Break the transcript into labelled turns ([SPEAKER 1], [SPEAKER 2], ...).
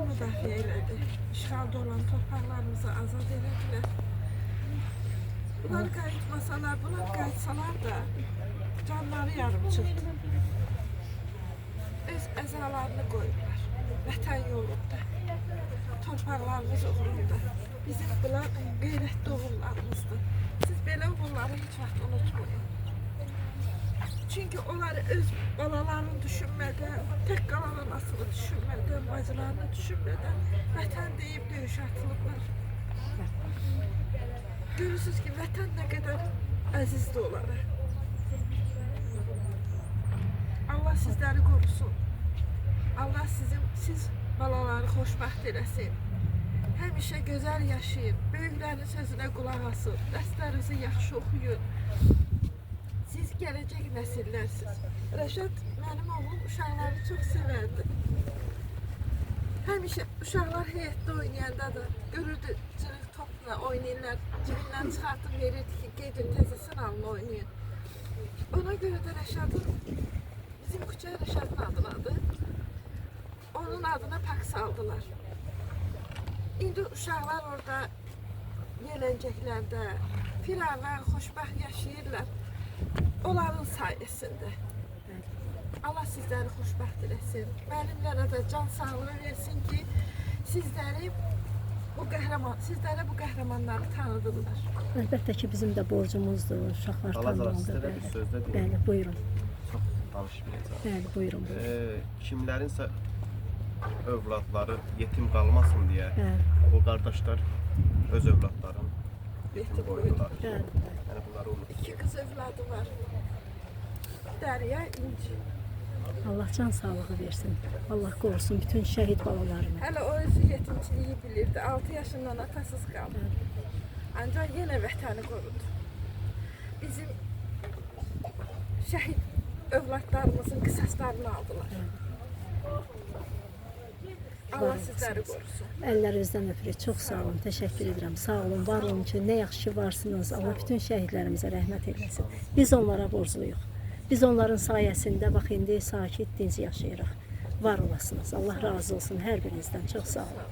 [SPEAKER 1] müdafiə elədi. İşğalda olan torpaqlarımızı azad elədilər. Bunlar qayıtmasalar, bunlar qayıtsalar da canları yarım çıxdı. Öz əzalarını qoyurlar. Vətən yolunda, torpaqlarımız uğrunda. Bizim bunlar qeyrətli oğullarımızdır. Siz belə oğulları heç vaxt unutmayın. Çünki onları öz balalarını düşünmədən, tək qalan anasını düşünmədən, bacılarını düşünmədən vətən deyib döyüşə atılıblar. Görürsünüz ki, vətən nə qədər əzizdir onlara. Allah sizləri qorusun. Allah siz balaları xoşbəxt eləsin. Həmişə gözəl yaşayın, böyüklərin sözünə qulaq asın, dərslərinizi yaxşı oxuyun. Siz gələcək nəsillərsiniz. Rəşad, mənim oğlum uşaqları çox sevərdi. Həmişə uşaqlar heyətdə oynayanda da görürdü, cırıq topla oynayırlar, cibindən çıxartıb verirdi ki, gedin təzəsin alın oynayın. Ona görə də Rəşadın, bizim küçə Rəşadın adınadır. Onun adına park saldılar. İndi uşaqlar orada yerləncəklərdə, firarlar, xoşbəxt yaşayırlar. Onların sayəsində. Allah sizləri xoşbəxt eləsin. Müəllimlərə də can sağlığı versin ki, sizlərə bu qəhrəmanları tanıdırlar.
[SPEAKER 2] Əlbəttə ki, bizim də borcumuzdur, uşaqlar tanımalıdır.
[SPEAKER 3] Sizə bir söz də deyim.
[SPEAKER 2] Bəli, buyurun.
[SPEAKER 3] Çox danışmayacağım.
[SPEAKER 2] Bəli, buyurun.
[SPEAKER 3] Kimlərinsə övladları yetim qalmasın deyə o qardaşlar öz övladlarını yetim qoydular.
[SPEAKER 2] Bəli.
[SPEAKER 3] Yəni bunları unutmayın.
[SPEAKER 1] 2 qız övladı var. Dərya, İnci.
[SPEAKER 2] Allah can sağlığı versin. Allah qorusun bütün şəhid balalarını.
[SPEAKER 1] Hələ o özü yetimçiliyi bilirdi. 6 yaşından atasız qaldı. Ancaq yenə vətəni qorudu. Bizim şəhid övladlarımızın qisaslarını aldılar. Allah sizləri qorusun.
[SPEAKER 2] Əllərinizdən öpürük. Çox sağ olun. Təşəkkür edirəm. Sağ olun, var olun ki, nə yaxşı ki varsınız. Allah bütün şəhidlərimizə rəhmət eylesin. Biz onlara borcluyuq. Biz onların sayəsində bax indi sakit, dinc yaşayırıq. Var olasınız. Allah razı olsun hər birinizdən. Çox sağ olun.